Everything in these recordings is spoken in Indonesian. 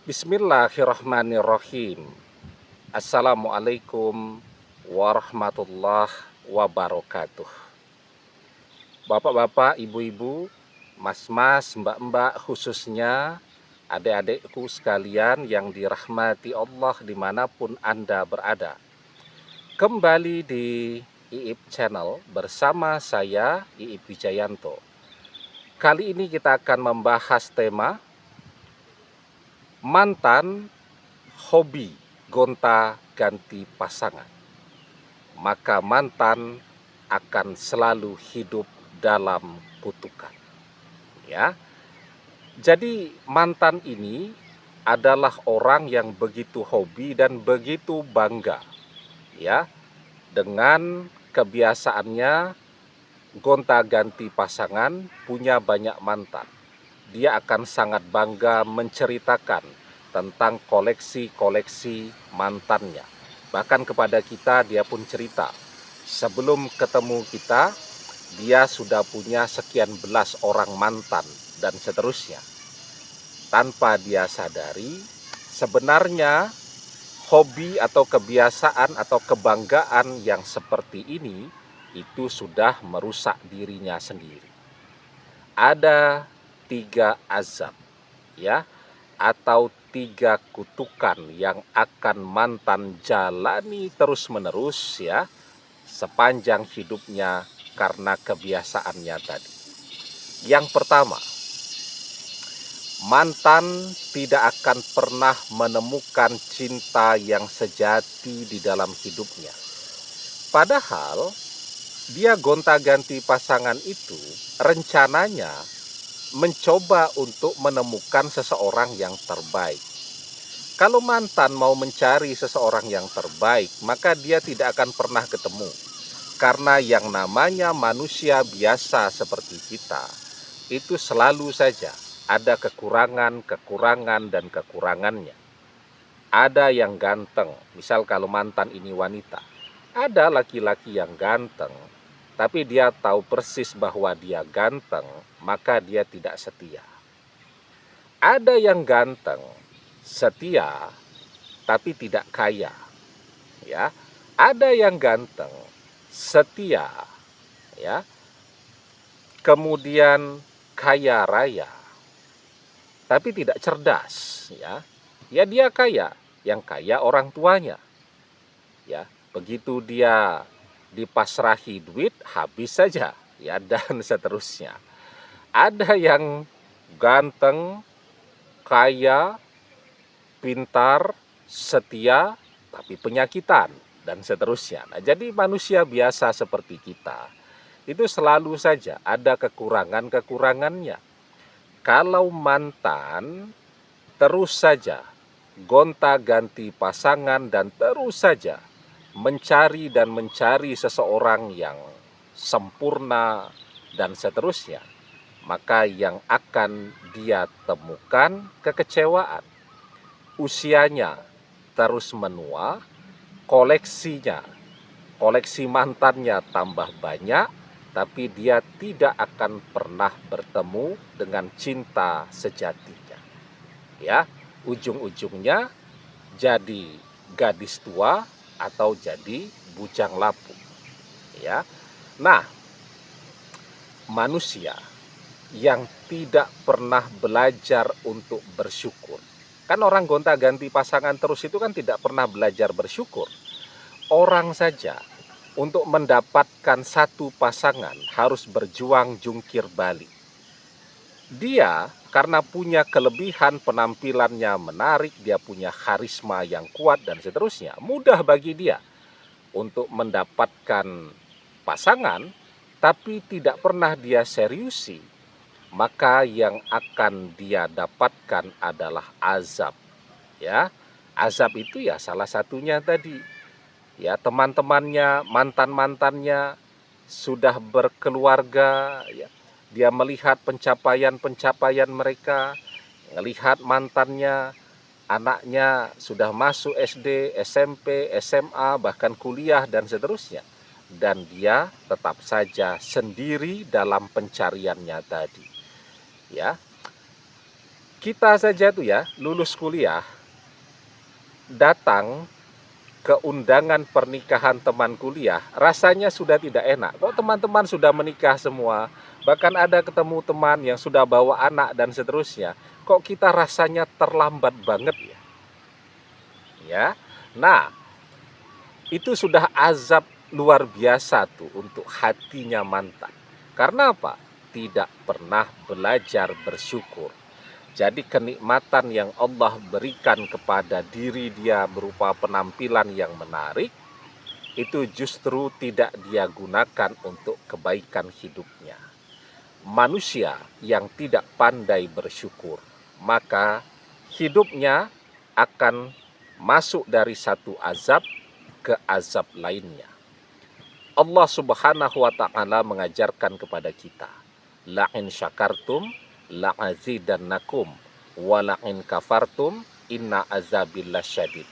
Bismillahirrahmanirrahim. Assalamualaikum warahmatullahi wabarakatuh. Bapak-bapak, ibu-ibu, mas-mas, mbak-mbak, khususnya adik-adikku sekalian yang dirahmati Allah dimanapun Anda berada. Kembali di IIP Channel bersama saya, IIP Wijayanto. Kali ini kita akan membahas tema mantan hobi gonta-ganti pasangan, maka mantan akan selalu hidup dalam kutukan. Ya, jadi mantan ini adalah orang yang begitu hobi dan begitu bangga, ya, dengan kebiasaannya gonta-ganti pasangan, punya banyak mantan. Dia akan sangat bangga menceritakan tentang koleksi-koleksi mantannya. Bahkan kepada kita dia pun cerita, sebelum ketemu kita, dia sudah punya sekian belas orang mantan dan seterusnya. Tanpa dia sadari, sebenarnya hobi atau kebiasaan atau kebanggaan yang seperti ini itu sudah merusak dirinya sendiri. Ada 3 azab, ya, atau 3 kutukan yang akan mantan jalani terus-menerus, ya, sepanjang hidupnya karena kebiasaannya tadi. Yang pertama, mantan tidak akan pernah menemukan cinta yang sejati di dalam hidupnya. Padahal dia gonta-ganti pasangan itu rencananya mencoba untuk menemukan seseorang yang terbaik. Kalau mantan mau mencari seseorang yang terbaik, maka dia tidak akan pernah ketemu. Karena yang namanya manusia biasa seperti kita, itu selalu saja ada kekurangan dan kekurangannya. Ada yang ganteng, misal kalau mantan ini wanita. Ada laki-laki yang ganteng, tapi dia tahu persis bahwa dia ganteng, maka dia tidak setia. Ada yang ganteng, setia, tapi tidak kaya. Ya, ada yang ganteng, setia, ya, kemudian kaya raya, tapi tidak cerdas. Ya dia kaya, yang kaya orang tuanya. Ya, begitu dia dipasrahi duit habis saja, ya, dan seterusnya. Ada yang ganteng, kaya, pintar, setia, tapi penyakitan, dan seterusnya. Nah, jadi manusia biasa seperti kita itu selalu saja ada kekurangan-kekurangannya. Kalau mantan terus saja gonta-ganti pasangan dan terus saja mencari dan mencari seseorang yang sempurna dan seterusnya, maka yang akan dia temukan kekecewaan. Usianya terus menua, koleksi mantannya tambah banyak, tapi dia tidak akan pernah bertemu dengan cinta sejatinya. Ya, ujung-ujungnya jadi gadis tua atau jadi bujang lapuk. Ya. Nah, manusia yang tidak pernah belajar untuk bersyukur. Kan orang gonta-ganti pasangan terus itu kan tidak pernah belajar bersyukur. Orang saja untuk mendapatkan satu pasangan harus berjuang jungkir balik. Dia karena punya kelebihan, penampilannya menarik, dia punya karisma yang kuat dan seterusnya, mudah bagi dia untuk mendapatkan pasangan, tapi tidak pernah dia seriusi, maka yang akan dia dapatkan adalah azab. Ya, azab itu ya salah satunya tadi, ya, teman-temannya, mantan-mantannya sudah berkeluarga, ya, dia melihat pencapaian-pencapaian mereka, melihat mantannya, anaknya sudah masuk SD, SMP, SMA, bahkan kuliah dan seterusnya. Dan dia tetap saja sendiri dalam pencariannya tadi. Ya. Kita saja tuh ya, lulus kuliah, datang ke undangan pernikahan teman kuliah, rasanya sudah tidak enak. Kok teman-teman sudah menikah semua, bahkan ada ketemu teman yang sudah bawa anak dan seterusnya, kok kita rasanya terlambat banget ya. Ya, nah itu sudah azab luar biasa tuh untuk hatinya mantan. Karena apa? Tidak pernah belajar bersyukur. Jadi kenikmatan yang Allah berikan kepada diri dia berupa penampilan yang menarik, itu justru tidak dia gunakan untuk kebaikan hidupnya. Manusia yang tidak pandai bersyukur, maka hidupnya akan masuk dari satu azab ke azab lainnya. Allah Subhanahu wa taala mengajarkan kepada kita, la in syakartum la azidannakum wa la in kafartum inna azabil lasyadid.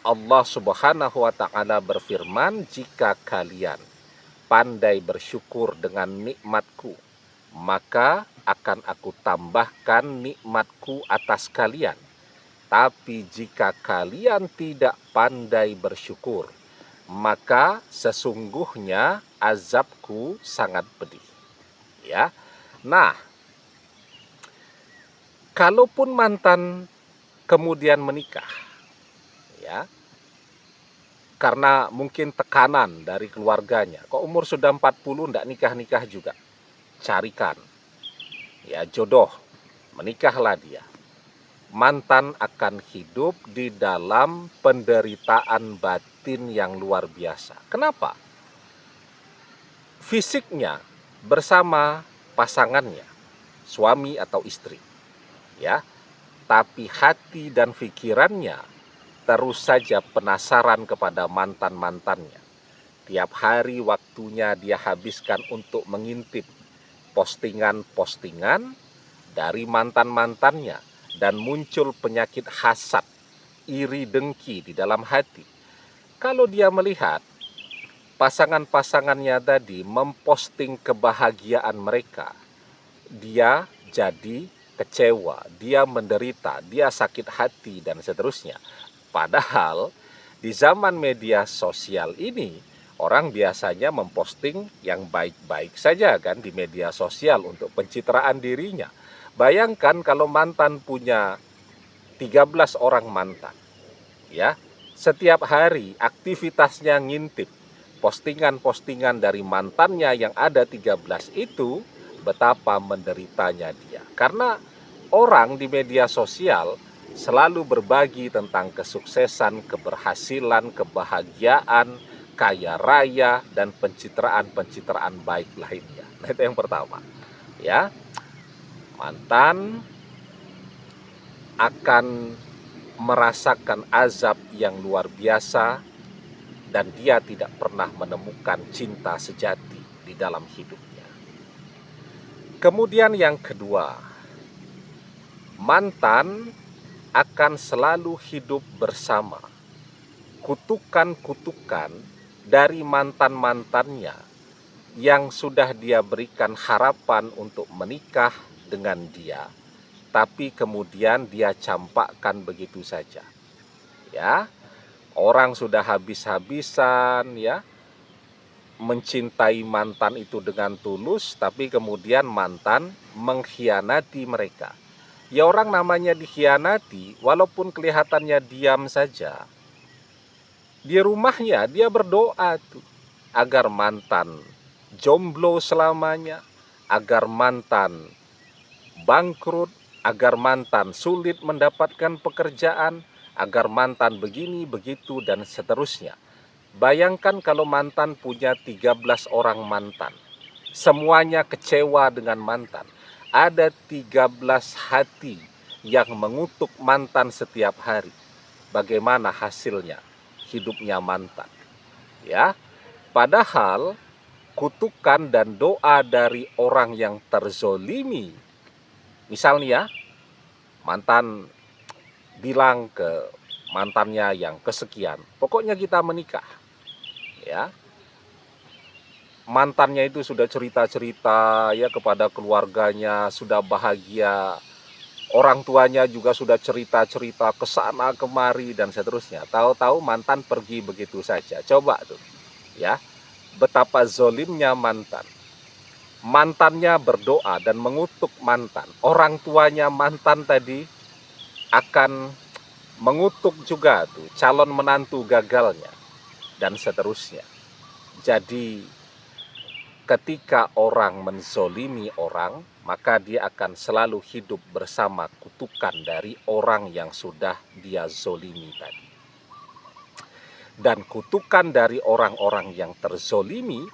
Allah Subhanahu wa taala berfirman, jika kalian pandai bersyukur dengan nikmatku, maka akan aku tambahkan nikmatku atas kalian. Tapi jika kalian tidak pandai bersyukur, maka sesungguhnya azabku sangat pedih. Ya. Nah, kalaupun mantan kemudian menikah, ya, karena mungkin tekanan dari keluarganya, kok umur sudah 40 ndak nikah-nikah juga, carikan ya jodoh, menikahlah dia. Mantan akan hidup di dalam penderitaan batin yang luar biasa. Kenapa? Fisiknya bersama pasangannya, suami atau istri, ya, tapi hati dan pikirannya terus saja penasaran kepada mantan-mantannya. Tiap hari waktunya dia habiskan untuk mengintip postingan-postingan dari mantan-mantannya, dan muncul penyakit hasad, iri dengki di dalam hati. Kalau dia melihat pasangan-pasangannya tadi memposting kebahagiaan mereka, dia jadi kecewa, dia menderita, dia sakit hati dan seterusnya. Padahal di zaman media sosial ini, orang biasanya memposting yang baik-baik saja kan di media sosial untuk pencitraan dirinya. Bayangkan kalau mantan punya 13 orang mantan, ya. Setiap hari aktivitasnya ngintip postingan-postingan dari mantannya yang ada 13 itu, betapa menderitanya dia. Karena orang di media sosial selalu berbagi tentang kesuksesan, keberhasilan, kebahagiaan, kaya raya, dan pencitraan-pencitraan baik lainnya. Nah, itu yang pertama. Ya, mantan akan merasakan azab yang luar biasa dan dia tidak pernah menemukan cinta sejati di dalam hidupnya. Kemudian yang kedua, mantan akan selalu hidup bersama kutukan-kutukan dari mantan-mantannya yang sudah dia berikan harapan untuk menikah dengan dia, tapi kemudian dia campakkan begitu saja. Ya, orang sudah habis-habisan ya mencintai mantan itu dengan tulus, tapi kemudian mantan mengkhianati mereka. Ya, orang namanya dikhianati, walaupun kelihatannya diam saja, di rumahnya dia berdoa tuh agar mantan jomblo selamanya, agar mantan bangkrut, agar mantan sulit mendapatkan pekerjaan, agar mantan begini, begitu, dan seterusnya. Bayangkan kalau mantan punya 13 orang mantan, semuanya kecewa dengan mantan. Ada 13 hati yang mengutuk mantan setiap hari. Bagaimana hasilnya hidupnya mantan? Ya, padahal kutukan dan doa dari orang yang terzolimi, misalnya mantan bilang ke mantannya yang kesekian, pokoknya kita menikah, ya. Mantannya itu sudah cerita-cerita ya kepada keluarganya, sudah bahagia, Orang tuanya juga sudah cerita-cerita ke sana kemari dan seterusnya. Tahu-tahu mantan pergi begitu saja. Coba tuh, ya, betapa zolimnya mantan. Mantannya berdoa dan mengutuk mantan. Orang tuanya mantan tadi akan mengutuk juga tuh calon menantu gagalnya dan seterusnya. Jadi ketika orang menzolimi orang, maka dia akan selalu hidup bersama kutukan dari orang yang sudah dia zolimi tadi. Dan kutukan dari orang-orang yang terzolimi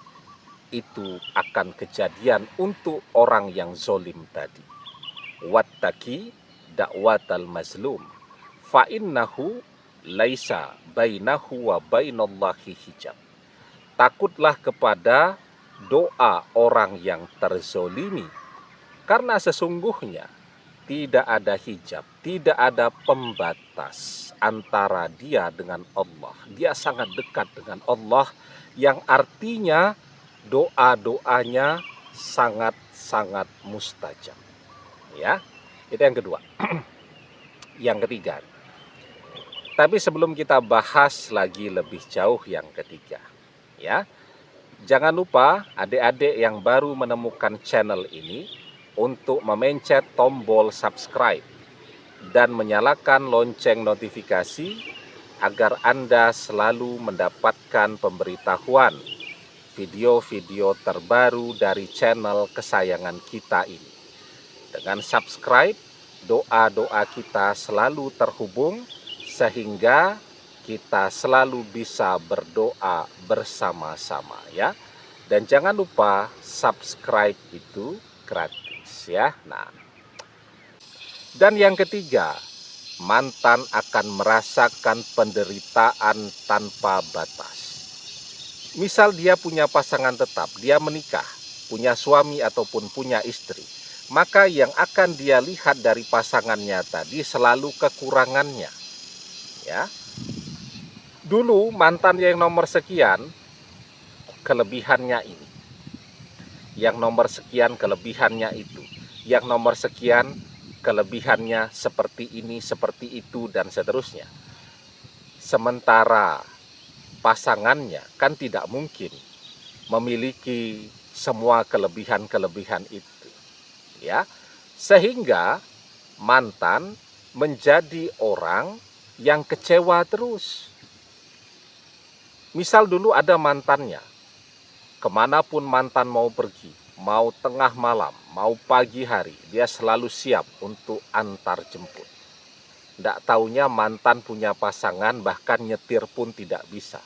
itu akan kejadian untuk orang yang zolim tadi. Wattaqi da'watal mazlum fa innahu laisa bainahu wa bainallahi hijab. Takutlah kepada doa orang yang terzolimi, karena sesungguhnya tidak ada hijab, tidak ada pembatas antara dia dengan Allah. Dia sangat dekat dengan Allah, yang artinya doa-doanya sangat-sangat mustajab. Ya, itu yang kedua. Yang ketiga. Tapi sebelum kita bahas lagi lebih jauh yang ketiga, ya, jangan lupa adik-adik yang baru menemukan channel ini untuk memencet tombol subscribe dan menyalakan lonceng notifikasi agar Anda selalu mendapatkan pemberitahuan video-video terbaru dari channel kesayangan kita ini. Dengan subscribe, doa-doa kita selalu terhubung sehingga kita selalu bisa berdoa bersama-sama, ya. Dan jangan lupa subscribe itu gratis, ya. Nah, dan yang ketiga, mantan akan merasakan penderitaan tanpa batas. Misal dia punya pasangan tetap, dia menikah, punya suami ataupun punya istri, maka yang akan dia lihat dari pasangannya tadi selalu kekurangannya. Ya. Dulu mantan yang nomor sekian, kelebihannya ini. Yang nomor sekian, kelebihannya itu. Yang nomor sekian, kelebihannya seperti ini, seperti itu, dan seterusnya. Sementara pasangannya kan tidak mungkin memiliki semua kelebihan-kelebihan itu, ya. Sehingga mantan menjadi orang yang kecewa terus. Misal dulu ada mantannya, kemanapun mantan mau pergi, mau tengah malam, mau pagi hari, dia selalu siap untuk antar jemput. Tidak taunya mantan punya pasangan, bahkan nyetir pun tidak bisa.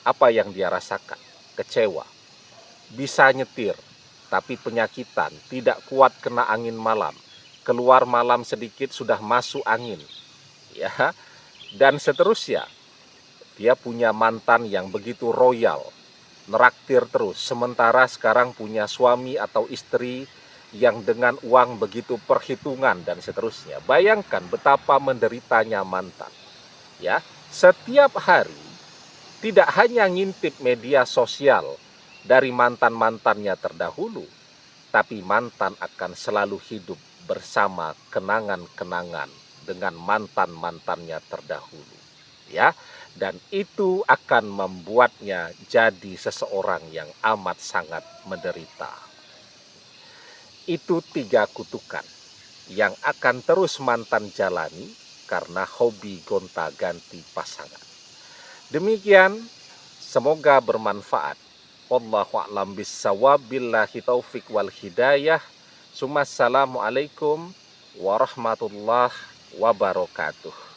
Apa yang dia rasakan? Kecewa. Bisa nyetir, tapi penyakitan, tidak kuat kena angin malam. Keluar malam sedikit sudah masuk angin. Ya, dan seterusnya. Dia punya mantan yang begitu royal, neraktir terus. Sementara sekarang punya suami atau istri yang dengan uang begitu perhitungan dan seterusnya. Bayangkan betapa menderitanya mantan. Ya, setiap hari tidak hanya ngintip media sosial dari mantan-mantannya terdahulu, tapi mantan akan selalu hidup bersama kenangan-kenangan dengan mantan-mantannya terdahulu. Ya, dan itu akan membuatnya jadi seseorang yang amat sangat menderita. Itu 3 kutukan yang akan terus mantan jalani karena hobi gonta-ganti pasangan. Demikian, semoga bermanfaat. Wallahu a'lam bissawab, billahi taufik wal hidayah. Assalamualaikum warahmatullahi wabarakatuh.